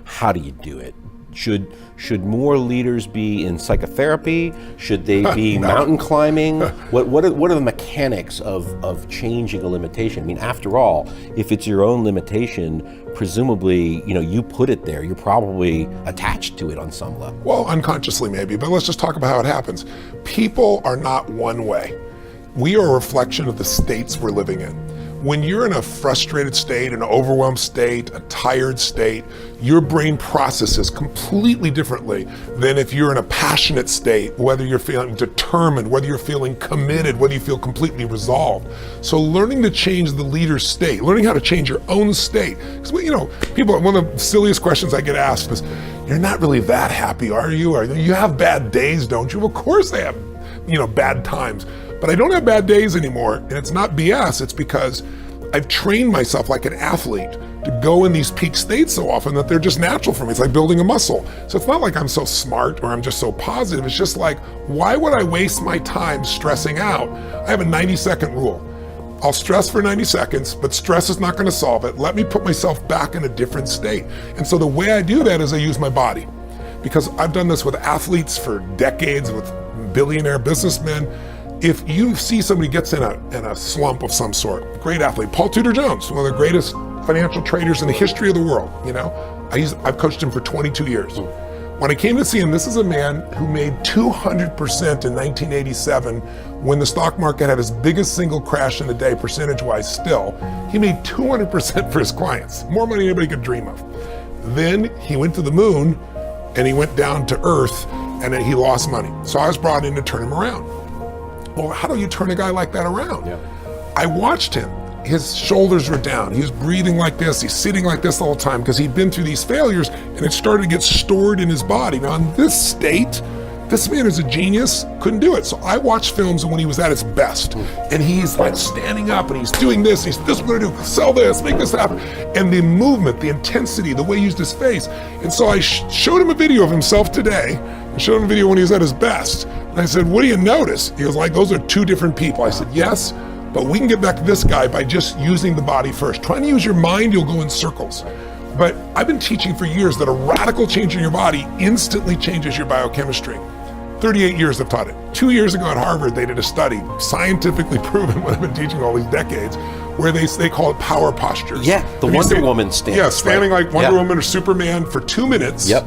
how do you do it? Should more leaders be in psychotherapy? Should they be mountain climbing? What are the mechanics of changing a limitation? I mean, after all, if it's your own limitation, presumably, you put it there. You're probably attached to it on some level. Well, unconsciously maybe, but let's just talk about how it happens. People are not one way. We are a reflection of the states we're living in. When you're in a frustrated state, an overwhelmed state, a tired state, your brain processes completely differently than if you're in a passionate state, whether you're feeling determined, whether you're feeling committed, whether you feel completely resolved. So learning to change the leader's state, learning how to change your own state. Because, people, one of the silliest questions I get asked is, you're not really that happy, are you? You have bad days, don't you? Of course they have, bad times. But I don't have bad days anymore, and it's not BS, it's because I've trained myself like an athlete to go in these peak states so often that they're just natural for me. It's like building a muscle. So it's not like I'm so smart or I'm just so positive. It's just like, why would I waste my time stressing out? I have a 90-second rule. I'll stress for 90 seconds, but stress is not gonna solve it. Let me put myself back in a different state. And so the way I do that is I use my body. Because I've done this with athletes for decades, with billionaire businessmen. If you see somebody gets in a slump of some sort, great athlete, Paul Tudor Jones, one of the greatest financial traders in the history of the world, I've coached him for 22 years. When I came to see him, this is a man who made 200% in 1987 when the stock market had its biggest single crash in a day, percentage-wise still. He made 200% for his clients, more money than anybody could dream of. Then he went to the moon and he went down to Earth and then he lost money. So I was brought in to turn him around. Well, how do you turn a guy like that around? Yeah. I watched him. His shoulders were down. He was breathing like this. He's sitting like this all the time because he'd been through these failures and it started to get stored in his body. Now in this state, this man is a genius, couldn't do it. So I watched films when he was at his best and he's like standing up and he's doing this. He's, this is what I'm gonna do, sell this, make this happen. And the movement, the intensity, the way he used his face. And so I showed him a video of himself today and showed him a video when he was at his best. And I said, what do you notice? He was like, those are two different people. I said, yes, but we can get back to this guy by just using the body first. Trying to use your mind, you'll go in circles. But I've been teaching for years that a radical change in your body instantly changes your biochemistry. 38 years I've taught it. 2 years ago at Harvard, they did a study, scientifically proven what I've been teaching all these decades, where they call it power postures. Yeah, the Wonder Woman stance. Yeah, standing like Wonder Woman or Superman for 2 minutes. Yep.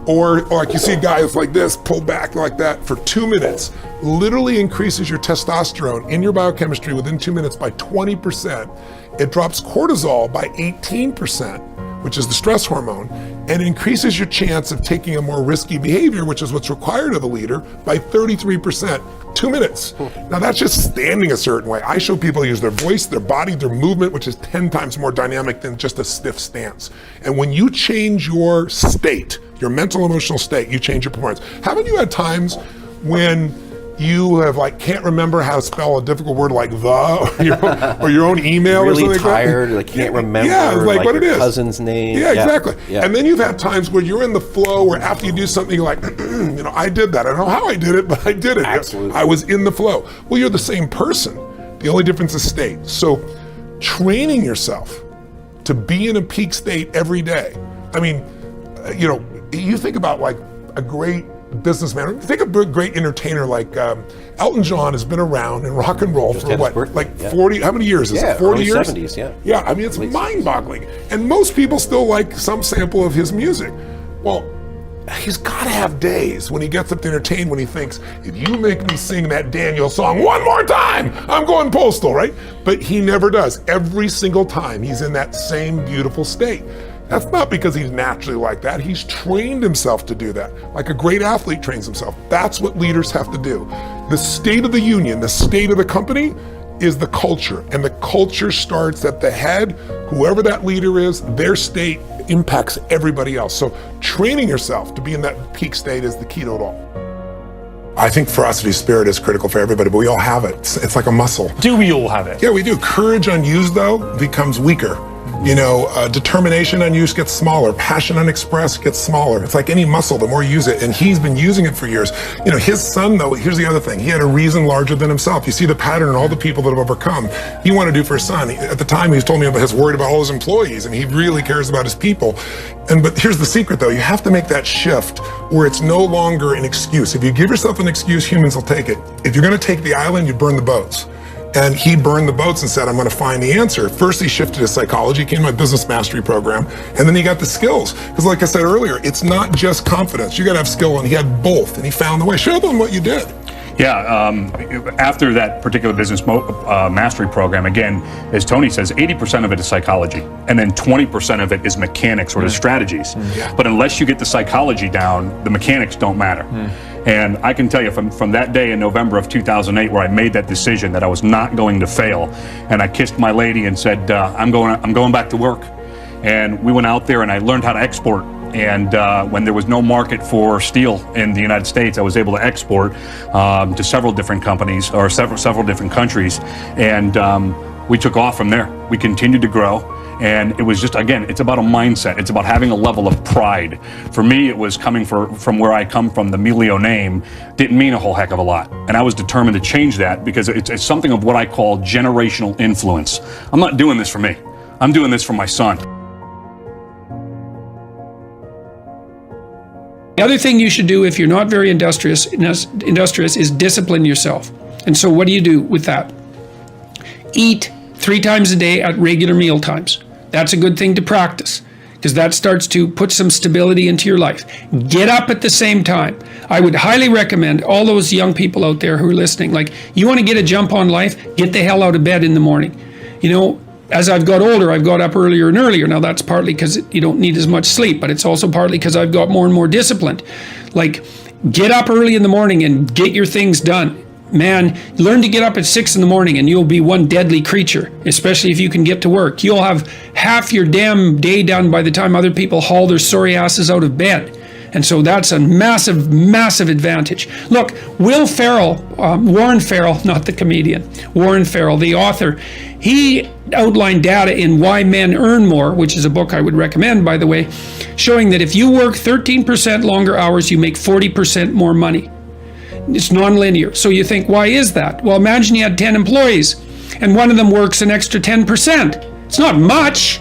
Or like you see a guy that's like this, pulled back like that for 2 minutes, literally increases your testosterone in your biochemistry within 2 minutes by 20%. It drops cortisol by 18%, which is the stress hormone, and increases your chance of taking a more risky behavior, which is what's required of a leader, by 33%. 2 minutes. Now that's just standing a certain way. I show people use their voice, their body, their movement, which is 10 times more dynamic than just a stiff stance. And when you change your state, your mental, emotional state, you change your performance. Haven't you had times when you have can't remember how to spell a difficult word like the, or your own email really or something tired, like that? Can't remember like what your it is. Cousin's name. Yeah, exactly. Yeah. And then you've had times where you're in the flow where after you do something, you're like, I did that. I don't know how I did it, but I did it. Absolutely. I was in the flow. Well, you're the same person. The only difference is state. So training yourself to be in a peak state every day. I mean, you think about like a great businessman. Think of a great entertainer like Elton John has been around in rock and roll for what, 40, how many years is it, 40 years? 70s, yeah. Yeah, I mean, it's mind-boggling. And most people still like some sample of his music. Well, he's gotta have days when he gets up to entertain, when he thinks, if you make me sing that Daniel song one more time, I'm going postal, right? But he never does. Every single time he's in that same beautiful state. That's not because he's naturally like that. He's trained himself to do that. Like a great athlete trains himself. That's what leaders have to do. The state of the union, the state of the company is the culture. And the culture starts at the head. Whoever that leader is, their state impacts everybody else. So training yourself to be in that peak state is the key to it all. I think ferocity of spirit is critical for everybody, but we all have it. It's like a muscle. Do we all have it? Yeah, we do. Courage unused, though, becomes weaker. Determination unused gets smaller. Passion unexpressed gets smaller. It's like any muscle, the more you use it. And he's been using it for years. His son, though, here's the other thing. He had a reason larger than himself. You see the pattern in all the people that have overcome. He wanted to do for his son. At the time, he told me about his worried about all his employees, and he really cares about his people. But here's the secret, though. You have to make that shift where it's no longer an excuse. If you give yourself an excuse, humans will take it. If you're going to take the island, you burn the boats. And he burned the boats and said, I'm going to find the answer. First, he shifted his psychology, came to my business mastery program, and then he got the skills. Because like I said earlier, it's not just confidence. You got to have skill, and he had both, and he found the way. Show them what you did. Yeah, after that particular business mastery program, again, as Tony says, 80% of it is psychology, and then 20% of it is mechanics or the strategies. Yeah. But unless you get the psychology down, the mechanics don't matter. And I can tell you from that day in November of 2008 where I made that decision that I was not going to fail, and I kissed my lady and said, I'm going back to work. And we went out there and I learned how to export. And when there was no market for steel in the United States, I was able to export to several different companies or several different countries. And we took off from there. We continued to grow. And it was just, again, it's about a mindset. It's about having a level of pride. For me, it was coming from where I come from. The Melio name didn't mean a whole heck of a lot. And I was determined to change that because it's something of what I call generational influence. I'm not doing this for me. I'm doing this for my son. The other thing you should do if you're not very industrious is discipline yourself. And so what do you do with that? Eat 3 times a day at regular meal times. That's a good thing to practice because that starts to put some stability into your life. Get up at the same time. I would highly recommend all those young people out there who are listening, like, you want to get a jump on life, get the hell out of bed in the morning. As I've got older, I've got up earlier and earlier. Now that's partly because you don't need as much sleep, but it's also partly because I've got more and more disciplined. Like, get up early in the morning and get your things done. Man, learn to get up at 6 in the morning and you'll be one deadly creature, especially if you can get to work. You'll have half your damn day done by the time other people haul their sorry asses out of bed. And so that's a massive, massive advantage. Look, Warren Farrell, not the comedian, Warren Farrell, the author, he outlined data in Why Men Earn More, which is a book I would recommend, by the way, showing that if you work 13% longer hours, you make 40% more money. It's nonlinear. So you think, why is that? Well, imagine you had 10 employees and one of them works an extra 10%. It's not much.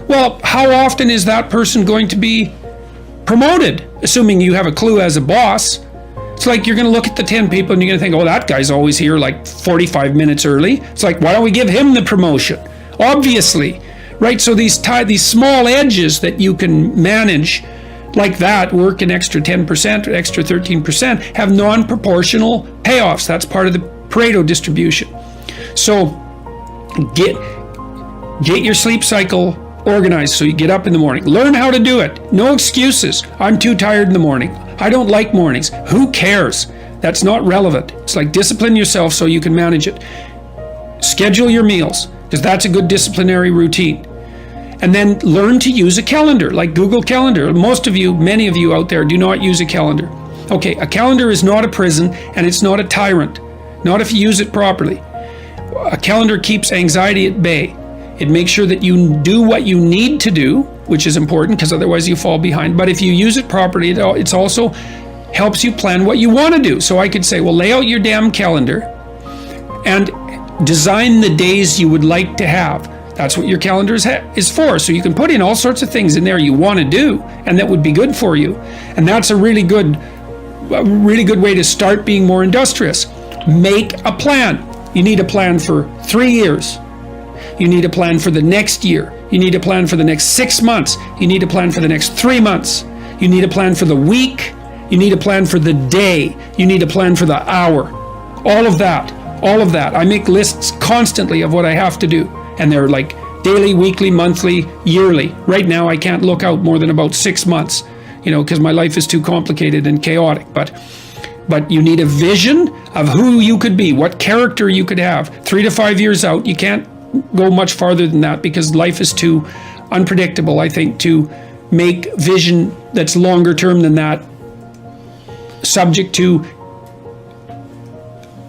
Well, how often is that person going to be promoted, assuming you have a clue as a boss? It's like you're going to look at the 10 people and you're going to think, oh, that guy's always here like 45 minutes early. It's like, why don't we give him the promotion? Obviously, right? So these small edges that you can manage like that, work an extra 10% or extra 13%, have non-proportional payoffs. That's part of the Pareto distribution. So get your sleep cycle organized so you get up in the morning. Learn how to do it. No excuses. I'm too tired in the morning. I don't like mornings. Who cares? That's not relevant. It's like discipline yourself so you can manage it. Schedule your meals because that's a good disciplinary routine. And then learn to use a calendar like Google Calendar. Many of you out there do not use a calendar. Okay, a calendar is not a prison and it's not a tyrant. Not if you use it properly. A calendar keeps anxiety at bay. It makes sure that you do what you need to do, which is important because otherwise you fall behind. But if you use it properly, it also helps you plan what you want to do. So I could say, well, lay out your damn calendar and design the days you would like to have. That's what your calendar is for. So you can put in all sorts of things in there you want to do and that would be good for you. And that's a really good way to start being more industrious. Make a plan. You need a plan for 3 years. You need a plan for the next year. You need a plan for the next 6 months. You need a plan for the next 3 months. You need a plan for the week. You need a plan for the day. You need a plan for the hour. All of that. I make lists constantly of what I have to do. And they're like daily, weekly, monthly, yearly. Right now, I can't look out more than about 6 months, because my life is too complicated and chaotic. But you need a vision of who you could be, what character you could have. 3 to 5 years out, you can't go much farther than that because life is too unpredictable, I think, to make vision that's longer term than that subject to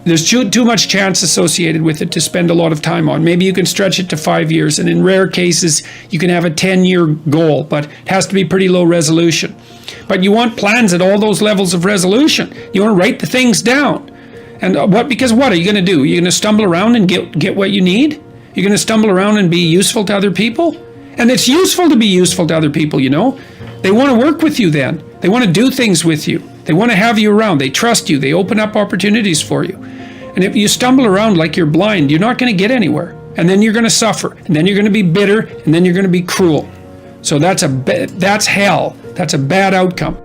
there's too much chance associated with it to spend a lot of time on. Maybe you can stretch it to 5 years, and in rare cases, you can have a 10-year goal, but it has to be pretty low resolution. But you want plans at all those levels of resolution. You want to write the things down. And because what are you going to do? You're going to stumble around and get what you need? You're going to stumble around and be useful to other people? And it's useful to be useful to other people, you know. They want to work with you then. They want to do things with you. They want to have you around. They trust you. They open up opportunities for you. And if you stumble around like you're blind, you're not going to get anywhere. And then you're going to suffer. And then you're going to be bitter. And then you're going to be cruel. So that's hell. That's a bad outcome.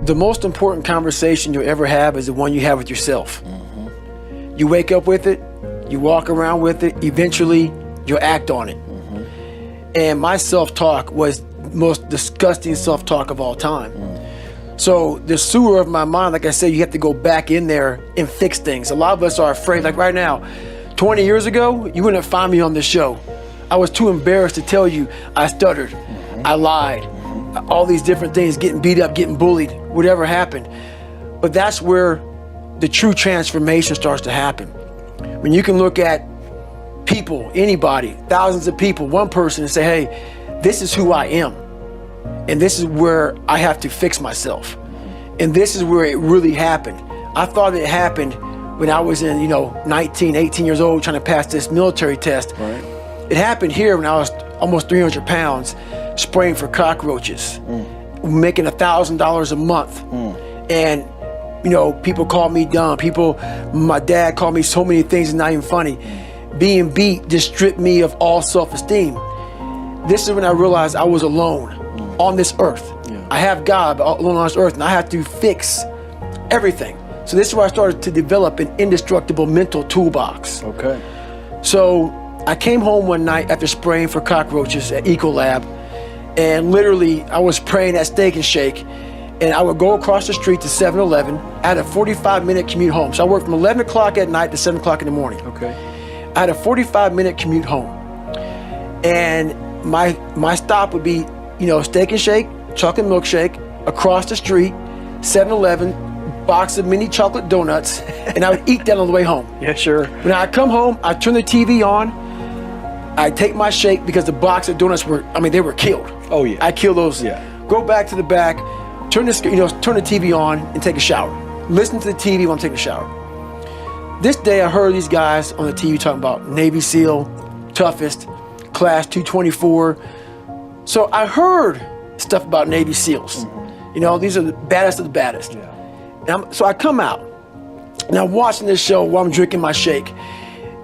The most important conversation you'll ever have is the one you have with yourself. You wake up with it, you walk around with it, eventually you'll act on it. And my self-talk was the most disgusting self-talk of all time. So the sewer of my mind, like I said, you have to go back in there and fix things. A lot of us are afraid, like right now, 20 years ago, you wouldn't find me on this show. I was too embarrassed to tell you I stuttered, I lied, all these different things, getting beat up, getting bullied, whatever happened. But that's where the true transformation starts to happen. When you can look at people, anybody, thousands of people, one person, and say, hey, this is who I am. And this is where I have to fix myself. And this is where it really happened. I thought it happened when I was in, 19, 18 years old trying to pass this military test. Right. It happened here when I was almost 300 pounds, spraying for cockroaches, making $1,000 a month. And, people called me dumb. My dad called me so many things, it's not even funny. Being beat just stripped me of all self-esteem. This is when I realized I was alone on this earth. Yeah. I have God, but alone on this earth, and I have to fix everything. So this is where I started to develop an indestructible mental toolbox. Okay. So I came home one night after spraying for cockroaches at Ecolab, and literally I was praying at Steak and Shake, and I would go across the street to 7-Eleven. I had a 45-minute commute home. So I worked from 11 o'clock at night to 7 o'clock in the morning. Okay. I had a 45-minute commute home. And my stop would be, Steak and Shake, chocolate milkshake, across the street, 7-Eleven, box of mini chocolate donuts, and I would eat that on the way home. Yeah, sure. When I come home, I turn the TV on, I take my shake because the box of donuts they were killed. Oh yeah. I kill those. Yeah. Go back to the back, turn the TV on and take a shower. Listen to the TV while I'm taking a shower. This day I heard these guys on the TV talking about Navy SEAL, toughest, class 224. So I heard stuff about Navy SEALs. These are the baddest of the baddest. Yeah. So I come out and I'm watching this show while I'm drinking my shake.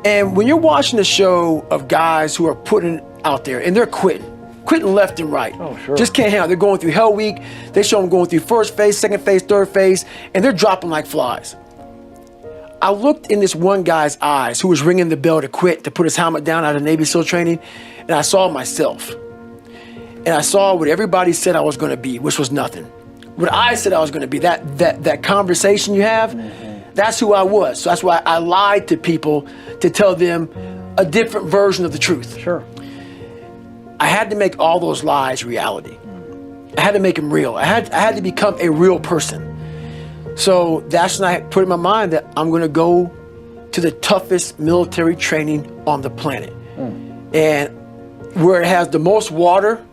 And when you're watching the show of guys who are putting out there and they're quitting left and right. Oh, sure. Just can't handle it. They're going through Hell Week. They show them going through first phase, second phase, third phase, and they're dropping like flies. I looked in this one guy's eyes who was ringing the bell to quit, to put his helmet down out of Navy SEAL training, and I saw myself. And I saw what everybody said I was going to be, which was nothing. What I said I was going to be, that conversation you have, that's who I was. So that's why I lied to people to tell them a different version of the truth. Sure. I had to make all those lies reality. I had to make them real. I had to become a real person. So that's when I put in my mind that I'm going to go to the toughest military training on the planet. And where it has the most water,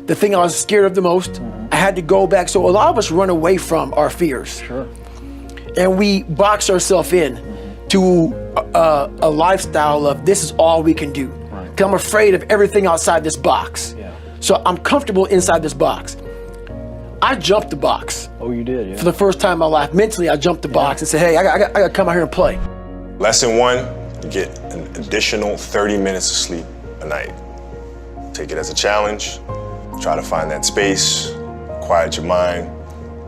the thing I was scared of the most, I had to go back. So a lot of us run away from our fears. Sure. And we box ourselves in to a lifestyle of this is all we can do. Because I'm afraid of everything outside this box. Yeah. So I'm comfortable inside this box. I jumped the box. Oh, you did, yeah. For the first time in my life. Mentally, I jumped the box and said, hey, I got to come out here and play. Lesson 1, you get an additional 30 minutes of sleep a night. Take it as a challenge. Try to find that space, quiet your mind,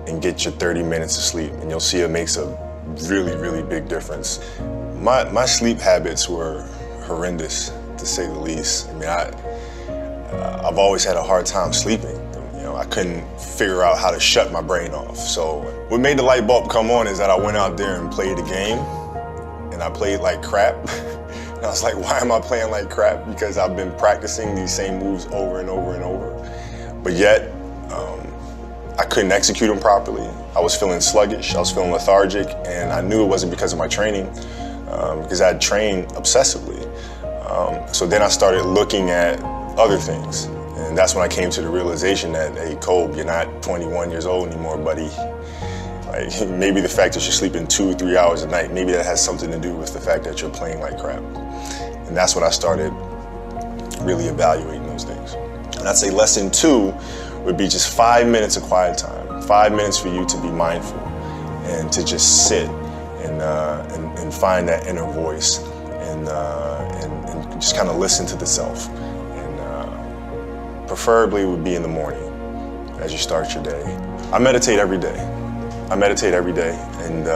and get your 30 minutes of sleep. And you'll see it makes a really, really big difference. My sleep habits were horrendous, to say the least. I mean, I've always had a hard time sleeping. I couldn't figure out how to shut my brain off. So what made the light bulb come on is that I went out there and played a game, and I played like crap. And I was like, why am I playing like crap? Because I've been practicing these same moves over and over and over. But yet, I couldn't execute them properly. I was feeling sluggish, I was feeling lethargic, and I knew it wasn't because of my training, because I had trained obsessively. So then I started looking at other things. And that's when I came to the realization that, hey, Kobe, you're not 21 years old anymore, buddy. Like, maybe the fact that you're sleeping 2 or 3 hours a night, maybe that has something to do with the fact that you're playing like crap. And that's when I started really evaluating those things. And I'd say lesson 2 would be just 5 minutes of quiet time. 5 minutes for you to be mindful and to just sit and find that inner voice and just kind of listen to the self. And preferably it would be in the morning as you start your day. I meditate every day. And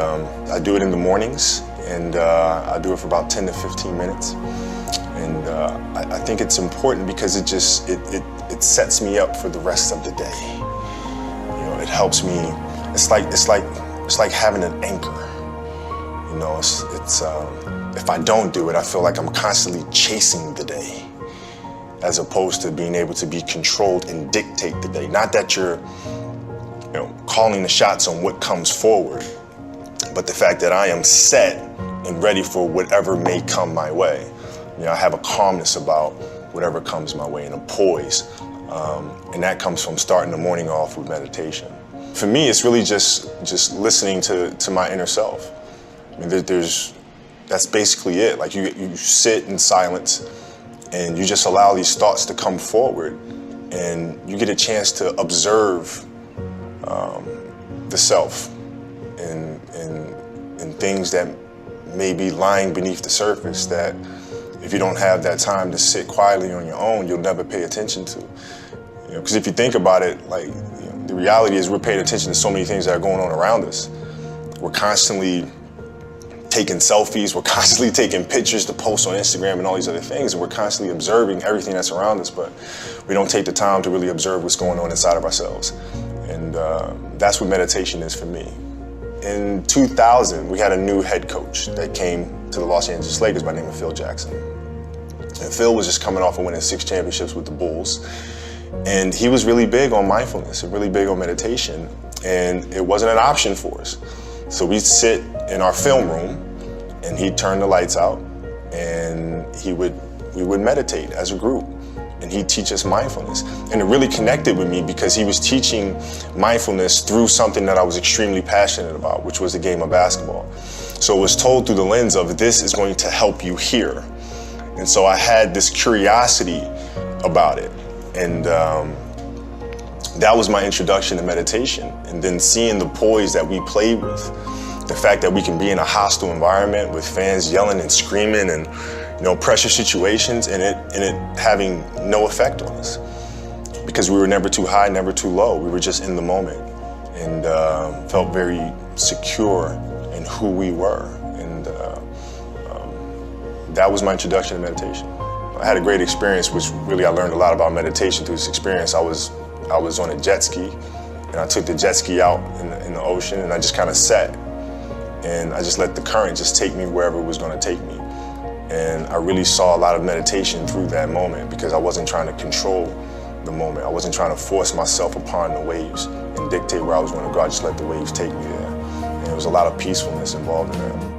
I do it in the mornings, and I do it for about 10 to 15 minutes. And I think it's important because it sets me up for the rest of the day. You know, it helps me. It's like having an anchor. You know, it's if I don't do it, I feel like I'm constantly chasing the day, as opposed to being able to be controlled and dictate the day. Not that you're, you know, calling the shots on what comes forward, but the fact that I am set and ready for whatever may come my way. You know, I have a calmness about whatever comes my way and a poise, and that comes from starting the morning off with meditation. For me, it's really just listening to my inner self. I mean, that's basically it. Like you sit in silence and you just allow these thoughts to come forward, and you get a chance to observe the self and things that may be lying beneath the surface that if you don't have that time to sit quietly on your own, you'll never pay attention to. You know, because if you think about it, like, you know, the reality is we're paying attention to so many things that are going on around us. We're constantly taking selfies, we're constantly taking pictures to post on Instagram and all these other things, and we're constantly observing everything that's around us, but we don't take the time to really observe what's going on inside of ourselves. And that's what meditation is for me. In 2000, we had a new head coach that came to the Los Angeles Lakers by the name of Phil Jackson. And Phil was just coming off of winning 6 championships with the Bulls. And he was really big on mindfulness and really big on meditation. And it wasn't an option for us. So we'd sit in our film room and he'd turn the lights out and we would meditate as a group. And he'd teach us mindfulness. And it really connected with me because he was teaching mindfulness through something that I was extremely passionate about, which was the game of basketball. So it was told through the lens of, this is going to help you here. And so I had this curiosity about it. And that was my introduction to meditation. And then seeing the poise that we played with, the fact that we can be in a hostile environment with fans yelling and screaming and, you know, pressure situations, and it having no effect on us because we were never too high, never too low. We were just in the moment and felt very secure in who we were. And that was my introduction to meditation. I had a great experience, which really I learned a lot about meditation through this experience. I was on a jet ski, and I took the jet ski out in the ocean, and I just kind of sat, and I just let the current just take me wherever it was going to take me. And I really saw a lot of meditation through that moment because I wasn't trying to control the moment. I wasn't trying to force myself upon the waves and dictate where I was going to go. I just let the waves take me there. And there was a lot of peacefulness involved in that.